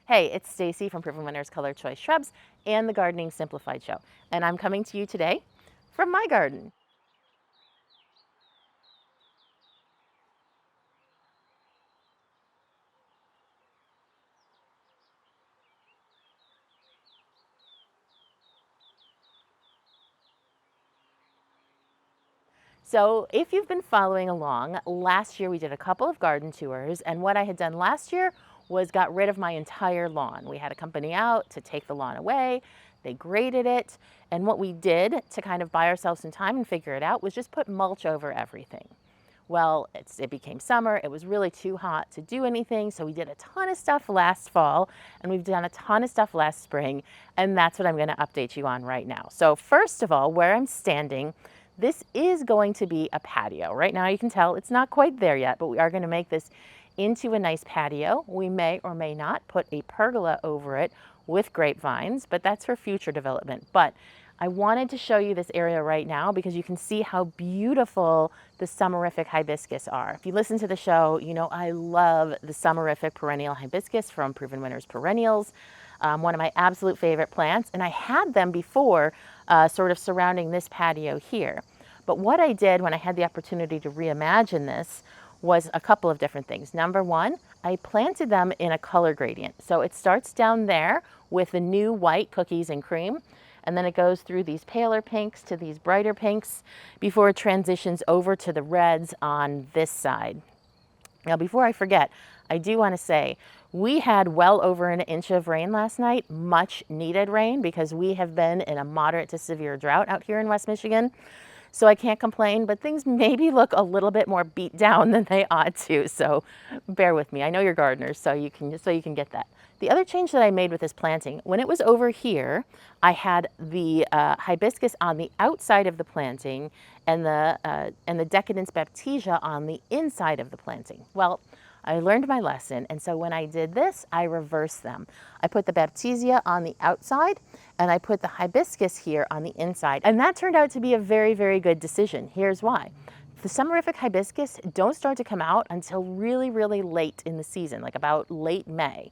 Hey, it's Stacey from Proven Winners Color Choice Shrubs and the Gardening Simplified Show. And I'm coming to you today from my garden. So if you've been following along, last year we did a couple of garden tours, and what I had done last year was got rid of my entire lawn. We had a company out to take the lawn away. They graded it, and what we did to kind of buy ourselves some time and figure it out was just put mulch over everything. Well, it became summer. It was really too hot to do anything. So we did a ton of stuff last fall and we've done a ton of stuff last spring. And that's what I'm going to update you on right now. So first of all, where I'm standing, this is going to be a patio. Right now you can tell it's not quite there yet, but we are going to make this into a nice patio. We may or may not put a pergola over it with grapevines, but that's for future development. But I wanted to show you this area right now because you can see how beautiful the summerific hibiscus are. If you listen to the show, you know I love the summerific perennial hibiscus from Proven Winners Perennials, one of my absolute favorite plants, and I had them before sort of surrounding this patio here. But what I did when I had the opportunity to reimagine this was a couple of different things. Number one, I planted them in a color gradient. So it starts down there with the new white cookies and cream, and then it goes through these paler pinks to these brighter pinks before it transitions over to the reds on this side. Now, before I forget, I do want to say we had well over an inch of rain last night, much needed rain because we have been in a moderate to severe drought out here in West Michigan. So I can't complain, but things maybe look a little bit more beat down than they ought to. So bear with me. I know you're gardeners, so you can get that. The other change that I made with this planting, when it was over here, I had the hibiscus on the outside of the planting and the Decadence Baptisia on the inside of the planting. Well, I learned my lesson, and so when I did this, I reversed them. I put the Baptisia on the outside, and I put the hibiscus here on the inside, and that turned out to be a very, very good decision. Here's why. The summerific hibiscus don't start to come out until really, really late in the season, like about late May.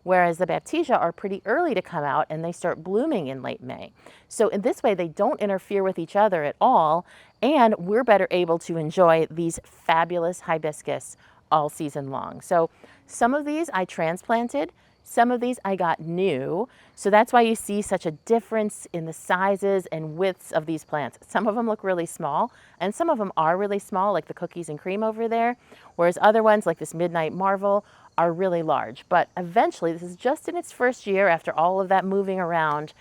Whereas the Baptisia are pretty early to come out and they start blooming in late May. So in this way, they don't interfere with each other at all, and we're better able to enjoy these fabulous hibiscus all season long. So some of these I transplanted, some of these I got new. So that's why you see such a difference in the sizes and widths of these plants. Some of them look really small and some of them are really small, like the cookies and cream over there, whereas other ones like this Midnight Marvel are really large. But eventually, this is just in its first year after all of that moving around,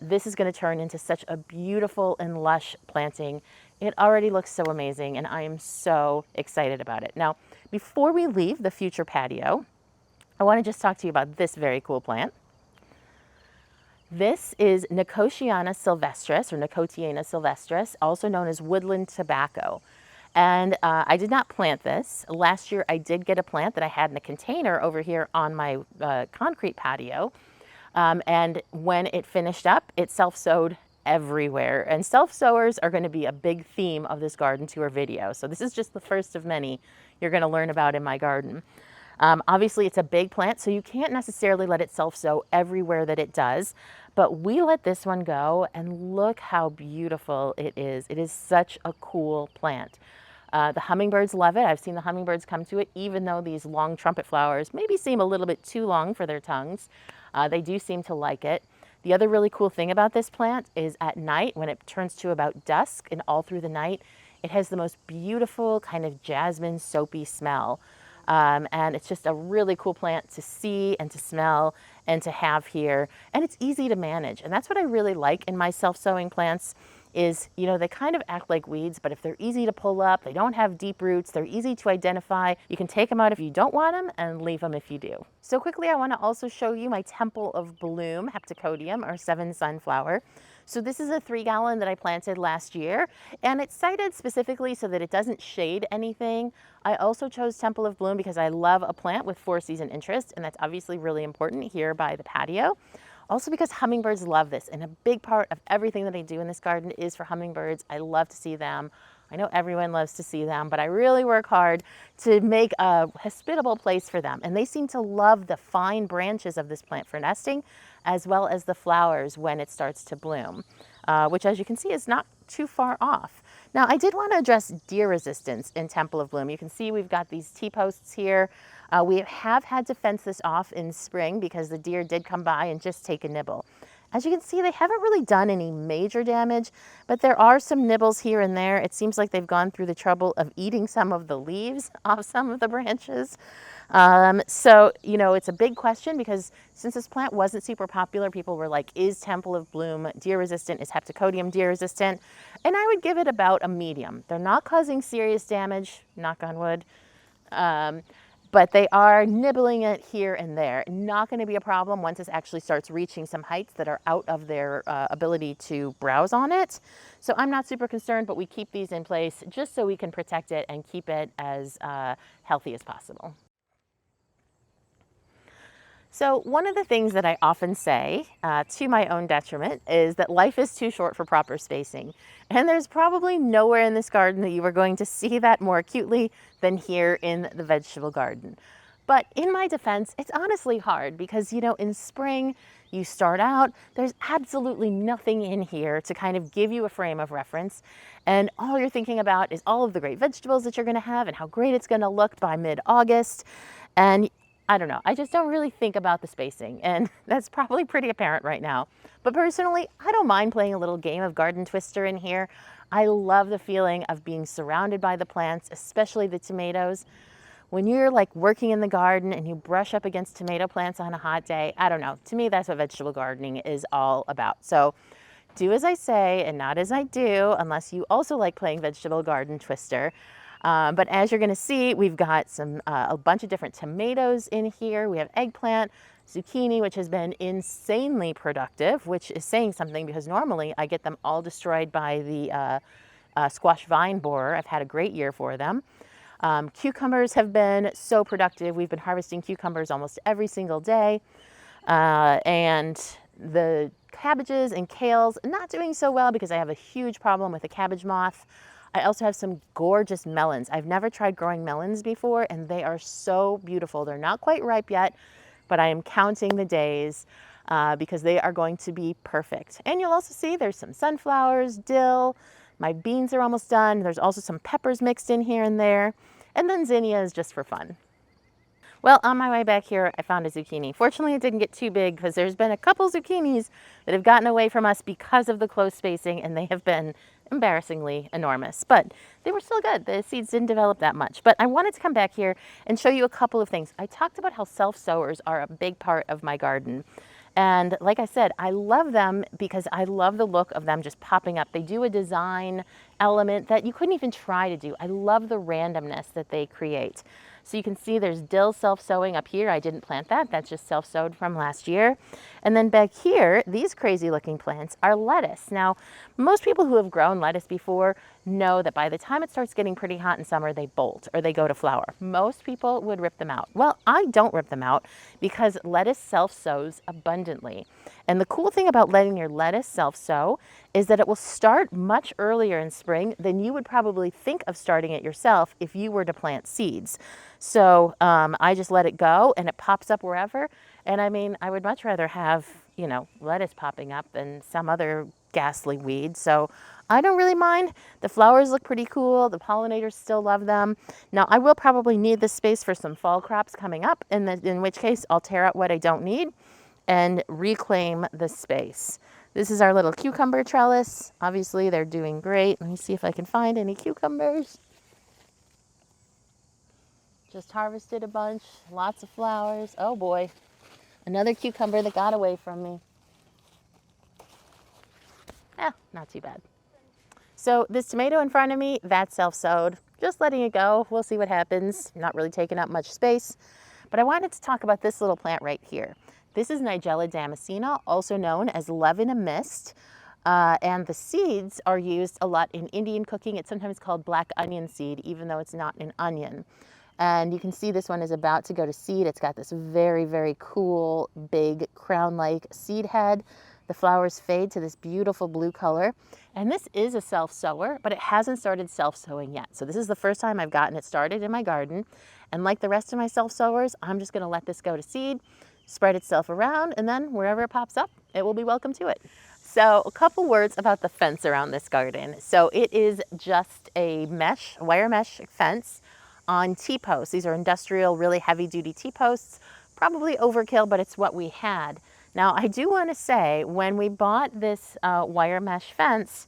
this is going to turn into such a beautiful and lush planting. It already looks so amazing and I am so excited about it. Now, before we leave the future patio, I want to just talk to you about this very cool plant. This is Nicotiana sylvestris, or Nicotiana sylvestris, also known as woodland tobacco. And I did not plant this. Last year I did get a plant that I had in a container over here on my concrete patio. And when it finished up, it self-sowed everywhere. And self-sowers are going to be a big theme of this garden tour video. So this is just the first of many you're going to learn about in my garden. Obviously, it's a big plant, so you can't necessarily let it self-sow everywhere that it does. But we let this one go, and look how beautiful it is. It is such a cool plant. The hummingbirds love it. I've seen the hummingbirds come to it, even though these long trumpet flowers maybe seem a little bit too long for their tongues. They do seem to like it. The other really cool thing about this plant is at night, when it turns to about dusk and all through the night, it has the most beautiful kind of jasmine soapy smell. And it's just a really cool plant to see and to smell and to have here. And it's easy to manage. And that's what I really like in my self-sowing plants is, you know, they kind of act like weeds, but if they're easy to pull up, they don't have deep roots, they're easy to identify. You can take them out if you don't want them and leave them if you do. So quickly, I want to also show you my Temple of Bloom Heptacodium, or seven sunflower. So this is a 3-gallon that I planted last year, and it's sited specifically so that it doesn't shade anything. I also chose Temple of Bloom because I love a plant with 4-season interest, and that's obviously really important here by the patio. Also because hummingbirds love this, and a big part of everything that I do in this garden is for hummingbirds. I love to see them. I know everyone loves to see them, but I really work hard to make a hospitable place for them. And they seem to love the fine branches of this plant for nesting, as well as the flowers when it starts to bloom, which as you can see is not too far off. Now, I did want to address deer resistance in Temple of Bloom. You can see we've got these T-posts here. We have had to fence this off in spring because the deer did come by and just take a nibble. As you can see, they haven't really done any major damage, but there are some nibbles here and there. It seems like they've gone through the trouble of eating some of the leaves off some of the branches. So, you know, it's a big question because since this plant wasn't super popular, people were like, is Temple of Bloom deer resistant? Is Heptacodium deer resistant? And I would give it about a medium. They're not causing serious damage, knock on wood. But they are nibbling it here and there. Not going to be a problem once it actually starts reaching some heights that are out of their ability to browse on it. So I'm not super concerned, but we keep these in place just so we can protect it and keep it as healthy as possible. So one of the things that I often say, to my own detriment, is that life is too short for proper spacing. And there's probably nowhere in this garden that you are going to see that more acutely than here in the vegetable garden. But in my defense, it's honestly hard because, you know, in spring, you start out, there's absolutely nothing in here to kind of give you a frame of reference. And all you're thinking about is all of the great vegetables that you're going to have and how great it's going to look by mid-August. And I don't know, I just don't really think about the spacing, and that's probably pretty apparent right now. But personally, I don't mind playing a little game of garden twister in here. I love the feeling of being surrounded by the plants, especially the tomatoes. When you're like working in the garden and you brush up against tomato plants on a hot day, I don't know, to me that's what vegetable gardening is all about. So do as I say and not as I do, unless you also like playing vegetable garden twister. But as you're going to see, we've got a bunch of different tomatoes in here. We have eggplant, zucchini, which has been insanely productive, which is saying something because normally I get them all destroyed by the squash vine borer. I've had a great year for them. Cucumbers have been so productive. We've been harvesting cucumbers almost every single day. And the cabbages and kales, not doing so well because I have a huge problem with the cabbage moth. I also have some gorgeous melons. I've never tried growing melons before, and they are so beautiful. They're not quite ripe yet, but I am counting the days because they are going to be perfect. And you'll also see there's some sunflowers, dill. My beans are almost done. There's also some peppers mixed in here and there. And then zinnias just for fun. Well, on my way back here, I found a zucchini. Fortunately, it didn't get too big because there's been a couple zucchinis that have gotten away from us because of the close spacing, and they have been embarrassingly enormous. But they were still good. The seeds didn't develop that much. But I wanted to come back here and show you a couple of things. I talked about how self-sowers are a big part of my garden. And like I said, I love them because I love the look of them just popping up. They do a design element that you couldn't even try to do. I love the randomness that they create. So you can see there's dill self-sowing up here. I didn't plant that. That's just self-sowed from last year. And then back here, these crazy looking plants are lettuce. Now, most people who have grown lettuce before know that by the time it starts getting pretty hot in summer, they bolt or they go to flower. Most people would rip them out. Well, I don't rip them out because lettuce self-sows abundantly. And the cool thing about letting your lettuce self-sow is that it will start much earlier in spring than you would probably think of starting it yourself if you were to plant seeds. So I just let it go and it pops up wherever. And I mean, I would much rather have, you know, lettuce popping up than some other ghastly weed. So I don't really mind. The flowers look pretty cool. The pollinators still love them. Now I will probably need this space for some fall crops coming up, in which case I'll tear out what I don't need and reclaim the space. This is our little cucumber trellis. Obviously they're doing great. Let me see if I can find any cucumbers. Just harvested a bunch, lots of flowers. Oh boy, another cucumber that got away from me. Not too bad. So this tomato in front of me, that's self-sowed. Just letting it go. We'll see what happens. Not really taking up much space. But I wanted to talk about this little plant right here. This is Nigella damascena, also known as Lebanon mist. And the seeds are used a lot in Indian cooking. It's sometimes called black onion seed, even though it's not an onion. And you can see this one is about to go to seed. It's got this very, very cool, big crown-like seed head. The flowers fade to this beautiful blue color. And this is a self-sower, but it hasn't started self-sowing yet. So this is the first time I've gotten it started in my garden. And like the rest of my self-sowers, I'm just gonna let this go to seed, spread itself around, and then wherever it pops up, it will be welcome to it. So a couple words about the fence around this garden. So it is just a mesh, wire mesh fence on T-posts. These are industrial, really heavy duty T-posts, probably overkill, but it's what we had. Now I do want to say, when we bought this wire mesh fence,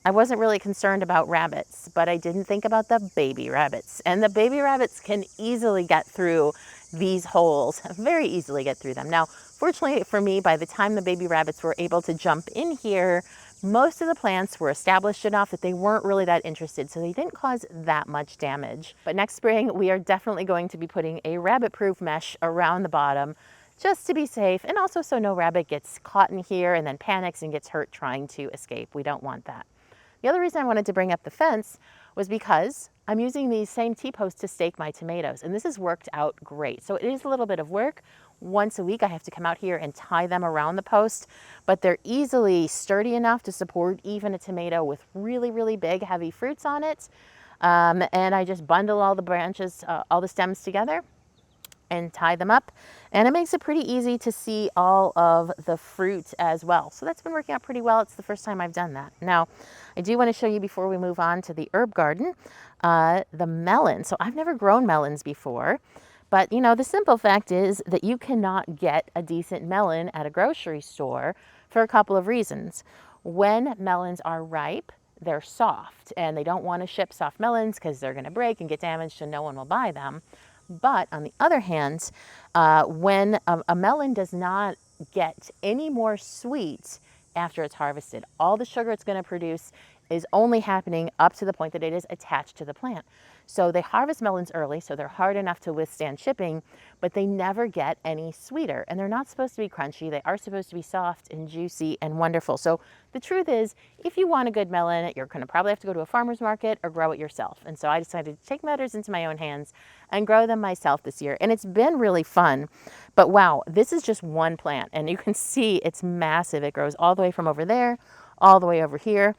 I wasn't really concerned about rabbits, but I didn't think about the baby rabbits. And the baby rabbits can easily get through these holes, very easily get through them. Now, fortunately for me, by the time the baby rabbits were able to jump in here, most of the plants were established enough that they weren't really that interested, so they didn't cause that much damage. But next spring, we are definitely going to be putting a rabbit-proof mesh around the bottom, just to be safe, and also so no rabbit gets caught in here and then panics and gets hurt trying to escape. We don't want that. The other reason I wanted to bring up the fence was because I'm using these same T-posts to stake my tomatoes, and this has worked out great. So it is a little bit of work. Once a week I have to come out here and tie them around the post, but they're easily sturdy enough to support even a tomato with really, really big, heavy fruits on it. And I just bundle all the branches, all the stems together and tie them up, and it makes it pretty easy to see all of the fruit as well. So that's been working out pretty well. It's the first time I've done that. Now, I do want to show you before we move on to the herb garden, the melon. So I've never grown melons before, but you know, the simple fact is that you cannot get a decent melon at a grocery store for a couple of reasons. When melons are ripe, they're soft, and they don't want to ship soft melons because they're going to break and get damaged and no one will buy them. But on the other hand, when a melon does not get any more sweet after it's harvested, all the sugar it's going to produce is only happening up to the point that it is attached to the plant. So they harvest melons early, so they're hard enough to withstand shipping, but they never get any sweeter. And they're not supposed to be crunchy. They are supposed to be soft and juicy and wonderful. So the truth is, if you want a good melon, you're going to probably have to go to a farmer's market or grow it yourself. And so I decided to take matters into my own hands and grow them myself this year. And it's been really fun. But wow, this is just one plant. And you can see it's massive. It grows all the way from over there, all the way over here.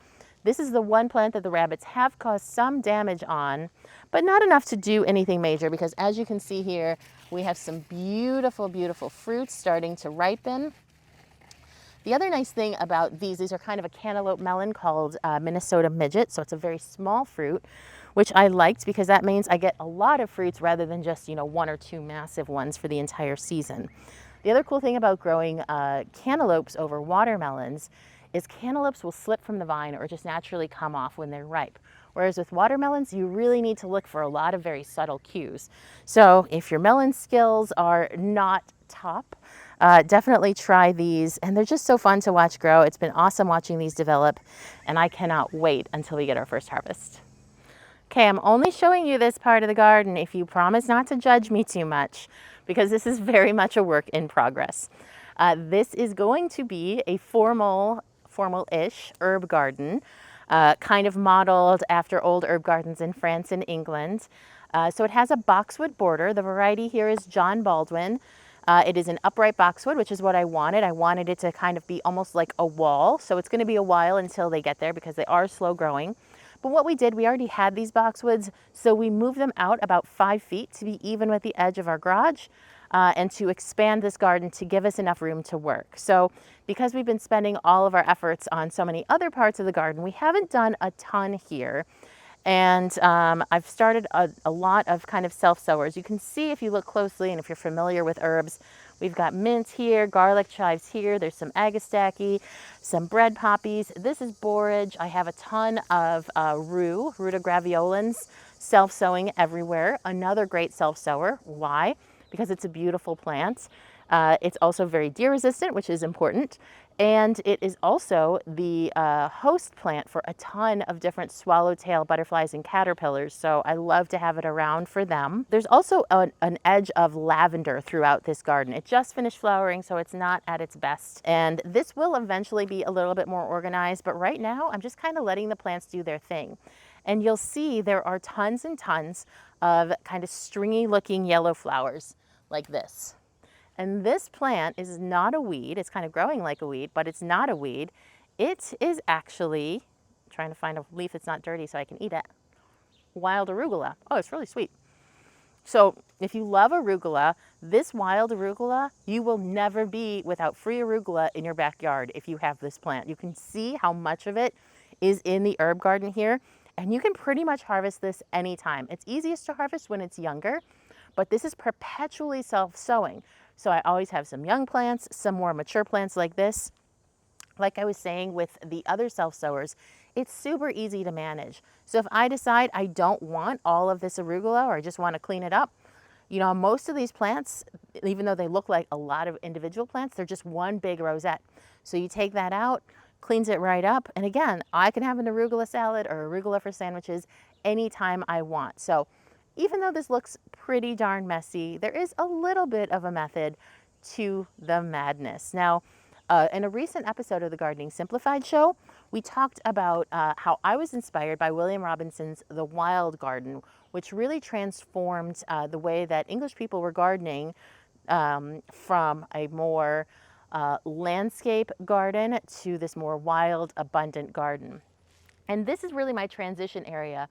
This is the one plant that the rabbits have caused some damage on, but not enough to do anything major, because as you can see here, we have some beautiful, beautiful fruits starting to ripen. The other nice thing about these are kind of a cantaloupe melon called Minnesota Midget, so it's a very small fruit, which I liked because that means I get a lot of fruits rather than just, you know, one or two massive ones for the entire season. The other cool thing about growing cantaloupes over watermelons is cantaloupes will slip from the vine or just naturally come off when they're ripe. Whereas with watermelons, you really need to look for a lot of very subtle cues. So if your melon skills are not top, definitely try these. And they're just so fun to watch grow. It's been awesome watching these develop, and I cannot wait until we get our first harvest. Okay, I'm only showing you this part of the garden if you promise not to judge me too much, because this is very much a work in progress. This is going to be a formal-ish herb garden, kind of modeled after old herb gardens in France and England. So it has a boxwood border. The variety here is John Baldwin. It is an upright boxwood, which is what I wanted. I wanted it to kind of be almost like a wall. So it's going to be a while until they get there because they are slow growing. But what we did, we already had these boxwoods, so we moved them out about 5 feet to be even with the edge of our garage. And to expand this garden to give us enough room to work. So because we've been spending all of our efforts on so many other parts of the garden, we haven't done a ton here. And I've started a lot of kind of self-sowers. You can see if you look closely and if you're familiar with herbs, we've got mint here, garlic chives here, there's some agastachy, some bread poppies. This is borage. I have a ton of ruta-graveolens self-sowing everywhere. Another great self-sower. Why? Because it's a beautiful plant. It's also very deer resistant, which is important. And it is also the host plant for a ton of different swallowtail butterflies and caterpillars. So I love to have it around for them. There's also an edge of lavender throughout this garden. It just finished flowering, so it's not at its best. And this will eventually be a little bit more organized, but right now I'm just kind of letting the plants do their thing. And you'll see there are tons and tons of kind of stringy looking yellow flowers like this. And this plant is not a weed. It's kind of growing like a weed, but it's not a weed. It is actually, trying to find a leaf that's not dirty so I can eat it, wild arugula. Oh, it's really sweet. So if you love arugula, this wild arugula, you will never be without free arugula in your backyard if you have this plant. You can see how much of it is in the herb garden here, and you can pretty much harvest this anytime. It's easiest to harvest when it's younger, but this is perpetually self-sowing. So I always have some young plants, some more mature plants like this. Like I was saying with the other self-sowers, it's super easy to manage. So if I decide I don't want all of this arugula or I just want to clean it up, you know, most of these plants, even though they look like a lot of individual plants, they're just one big rosette. So you take that out, cleans it right up. And again, I can have an arugula salad or arugula for sandwiches anytime I want. So even though this looks pretty darn messy, there is a little bit of a method to the madness. Now, in a recent episode of the Gardening Simplified show, we talked about how I was inspired by William Robinson's The Wild Garden, which really transformed the way that English people were gardening from a more landscape garden to this more wild, abundant garden. And this is really my transition area.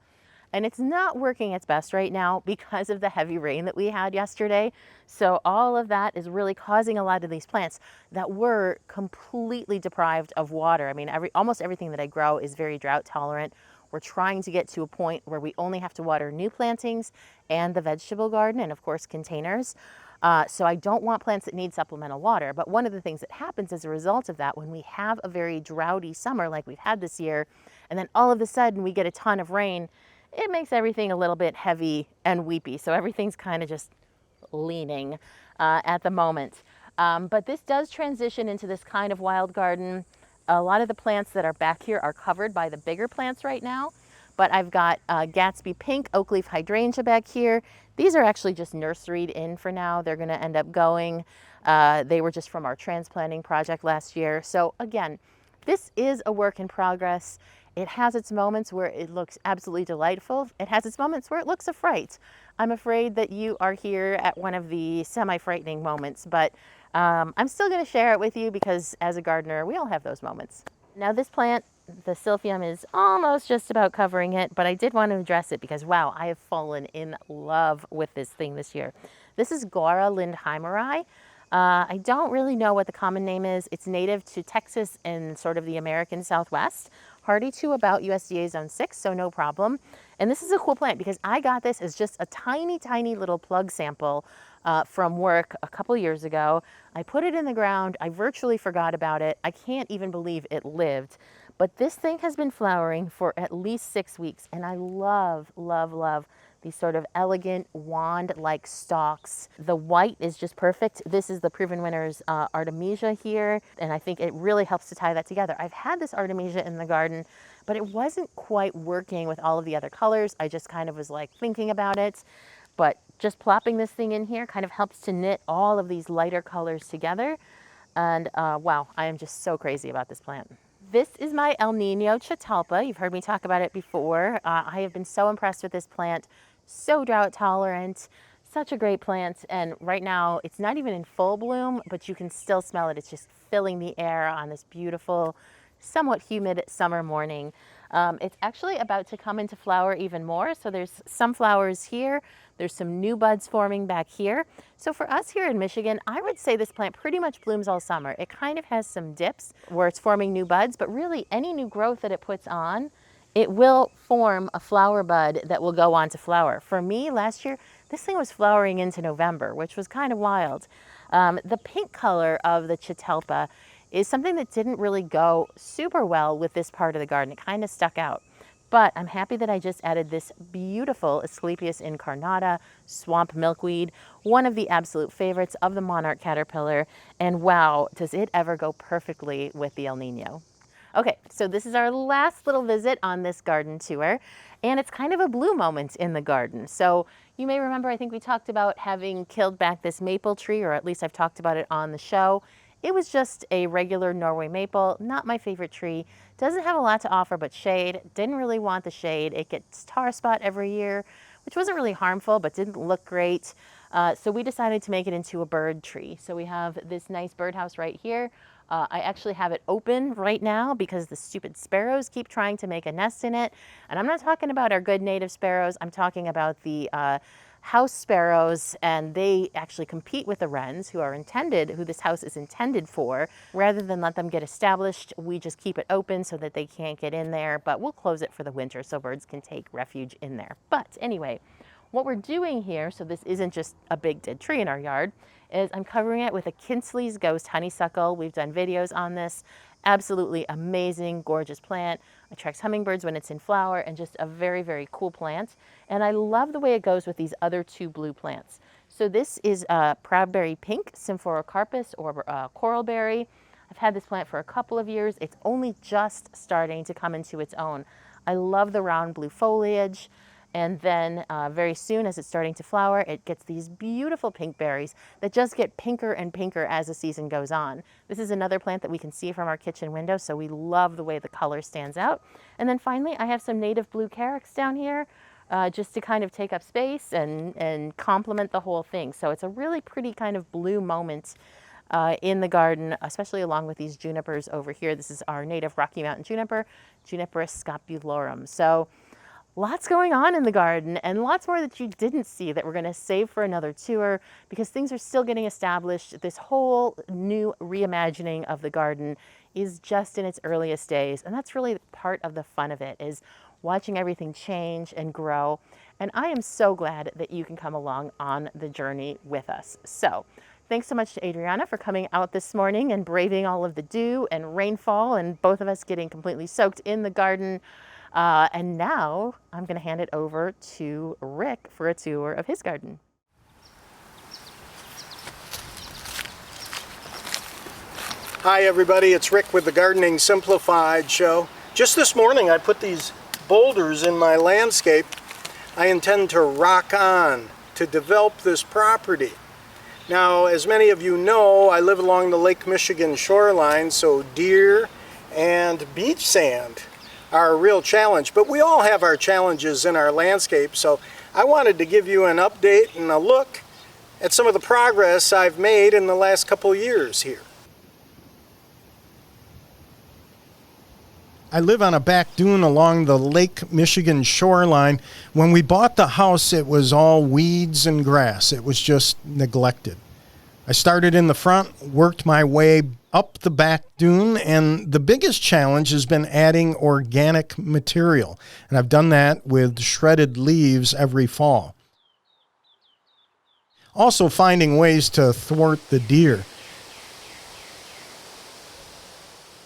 And it's not working its best right now because of the heavy rain that we had yesterday. So all of that is really causing a lot of these plants that were completely deprived of water. I mean, almost everything that I grow is very drought tolerant. We're trying to get to a point where we only have to water new plantings and the vegetable garden and of course containers. So I don't want plants that need supplemental water. But one of the things that happens as a result of that, when we have a very droughty summer like we've had this year, and then all of a sudden we get a ton of rain, it makes everything a little bit heavy and weepy. So everything's kind of just leaning at the moment. But this does transition into this kind of wild garden. A lot of the plants that are back here are covered by the bigger plants right now. But I've got Gatsby Pink Oak Leaf Hydrangea back here. These are actually just nurseried in for now. They're going to end up going. They were just from our transplanting project last year. So again, this is a work in progress. It has its moments where it looks absolutely delightful. It has its moments where it looks a fright. I'm afraid that you are here at one of the semi-frightening moments, but I'm still going to share it with you because as a gardener, we all have those moments. Now this plant, the silphium, is almost just about covering it, but I did want to address it because, wow, I have fallen in love with this thing this year. This is Gora lindheimeri. I don't really know what the common name is. It's native to Texas and sort of the American Southwest. Hardy to about USDA Zone 6, so no problem. And this is a cool plant because I got this as just a tiny, tiny little plug sample from work a couple years ago. I put it in the ground. I virtually forgot about it. I can't even believe it lived. But this thing has been flowering for at least 6 weeks, and I love, love, love these sort of elegant wand-like stalks. The white is just perfect. This is the Proven Winners Artemisia here, and I think it really helps to tie that together. I've had this Artemisia in the garden, but it wasn't quite working with all of the other colors. I just kind of was like thinking about it, but just plopping this thing in here kind of helps to knit all of these lighter colors together. And wow, I am just so crazy about this plant. This is my El Nino Catalpa. You've heard me talk about it before. I have been so impressed with this plant. So drought tolerant, such a great plant. And right now it's not even in full bloom, but you can still smell it. It's just filling the air on this beautiful, somewhat humid summer morning. It's actually about to come into flower even more. So there's some flowers here. There's some new buds forming back here. So for us here in Michigan, I would say this plant pretty much blooms all summer. It kind of has some dips where it's forming new buds, but really any new growth that it puts on, it will form a flower bud that will go on to flower. For me, last year, this thing was flowering into November, which was kind of wild. The pink color of the Catalpa is something that didn't really go super well with this part of the garden. It kind of stuck out. But I'm happy that I just added this beautiful Asclepias incarnata swamp milkweed, one of the absolute favorites of the monarch caterpillar. And wow, does it ever go perfectly with the El Nino. Okay, so this is our last little visit on this garden tour, and it's kind of a blue moment in the garden. So you may remember, I think we talked about having killed back this maple tree, or at least I've talked about it on the show. It was just a regular Norway maple, not my favorite tree. Doesn't have a lot to offer but shade. Didn't really want the shade. It gets tar spot every year, which wasn't really harmful but didn't look great. So we decided to make it into a bird tree. So we have this nice birdhouse right here. I actually have it open right now because the stupid sparrows keep trying to make a nest in it. And I'm not talking about our good native sparrows. I'm talking about the house sparrows, and they actually compete with the wrens who this house is intended for. Rather than let them get established, we just keep it open so that they can't get in there, but we'll close it for the winter so birds can take refuge in there. But anyway, what we're doing here, so this isn't just a big dead tree in our yard, is I'm covering it with a Kinsley's Ghost honeysuckle. We've done videos on this. Absolutely amazing, gorgeous plant. Attracts hummingbirds when it's in flower, and just a very, very cool plant. And I love the way it goes with these other two blue plants. So this is Proudberry Pink, Symphorocarpus, or Coralberry. I've had this plant for a couple of years. It's only just starting to come into its own. I love the round blue foliage. And then very soon, as it's starting to flower, it gets these beautiful pink berries that just get pinker and pinker as the season goes on. This is another plant that we can see from our kitchen window, so we love the way the color stands out. And then finally, I have some native blue carex down here just to kind of take up space and complement the whole thing. So it's a really pretty kind of blue moment in the garden, especially along with these junipers over here. This is our native Rocky Mountain juniper, Juniperus scapulorum. So lots going on in the garden, and lots more that you didn't see that we're going to save for another tour because things are still getting established. This whole new reimagining of the garden is just in its earliest days, and that's really part of the fun of it, is watching everything change and grow. And I am so glad that you can come along on the journey with us. So thanks so much to Adriana for coming out this morning and braving all of the dew and rainfall and both of us getting completely soaked in the garden. And now I'm going to hand it over to Rick for a tour of his garden. Hi everybody, it's Rick with the Gardening Simplified show. Just this morning I put these boulders in my landscape. I intend to rock on to develop this property. Now, as many of you know, I live along the Lake Michigan shoreline, so deer and beach sand are a real challenge, but we all have our challenges in our landscape, so I wanted to give you an update and a look at some of the progress I've made in the last couple years here. I live on a back dune along the Lake Michigan shoreline. When we bought the house, it was all weeds and grass. It was just neglected. I started in the front, worked my way up the back dune, and the biggest challenge has been adding organic material. And I've done that with shredded leaves every fall. Also finding ways to thwart the deer.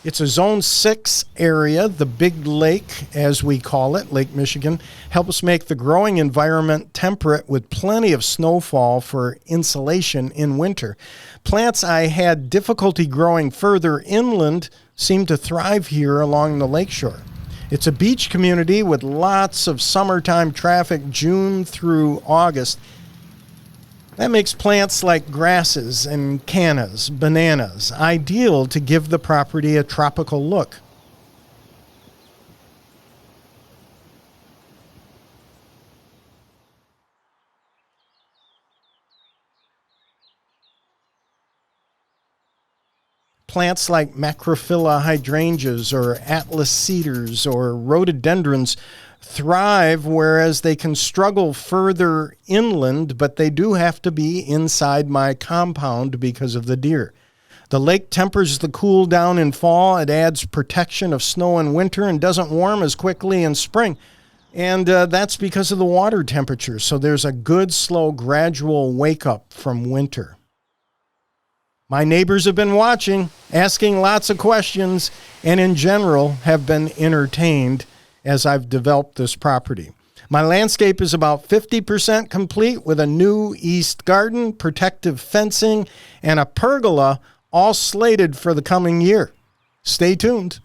It's a Zone 6 area. The Big Lake, as we call it, Lake Michigan, helps make the growing environment temperate with plenty of snowfall for insulation in winter. Plants I had difficulty growing further inland seem to thrive here along the lakeshore. It's a beach community with lots of summertime traffic June through August. That makes plants like grasses and cannas, bananas, ideal to give the property a tropical look. Plants like Macrophylla hydrangeas or Atlas cedars or rhododendrons thrive, whereas they can struggle further inland, but they do have to be inside my compound because of the deer. The lake tempers the cool down in fall. It adds protection of snow in winter and doesn't warm as quickly in spring. And that's because of the water temperature. So there's a good, slow, gradual wake up from winter. My neighbors have been watching, asking lots of questions, and in general have been entertained as I've developed this property. My landscape is about 50% complete with a new east garden, protective fencing, and a pergola all slated for the coming year. Stay tuned.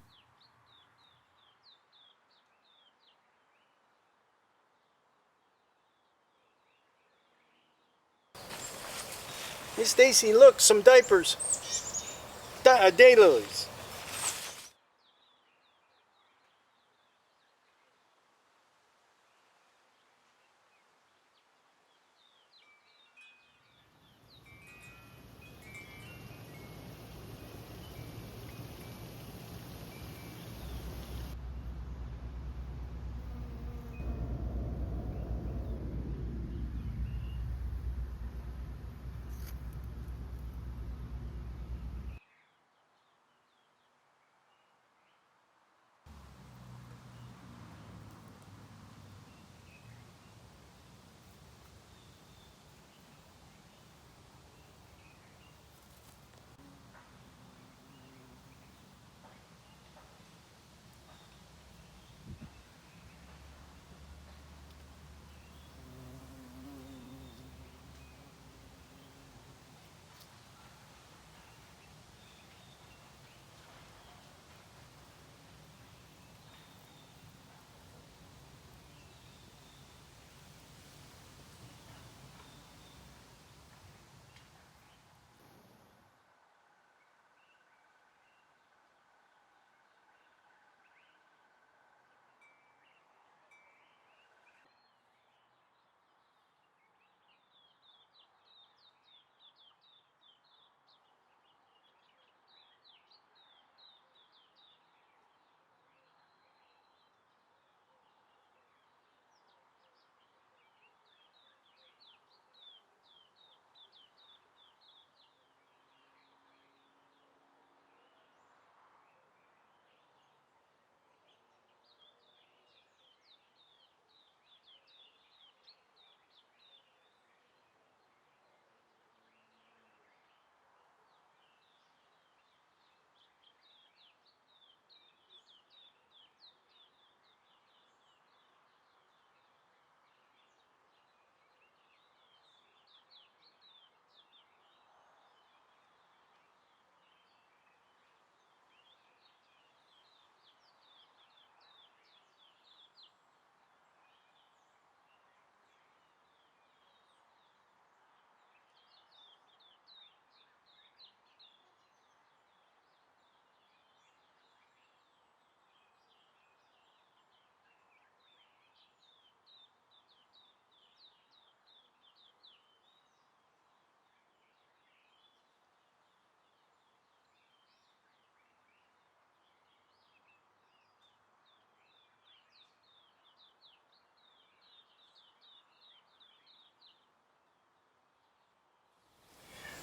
Hey Stacy, look, some diapers. Daylilies.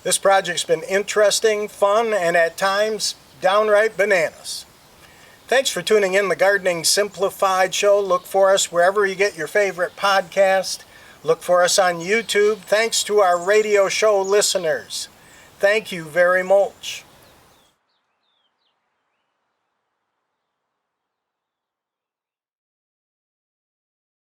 This project's been interesting, fun, and at times downright bananas. Thanks for tuning in the Gardening Simplified show. Look for us wherever you get your favorite podcast. Look for us on YouTube. Thanks to our radio show listeners. Thank you very much.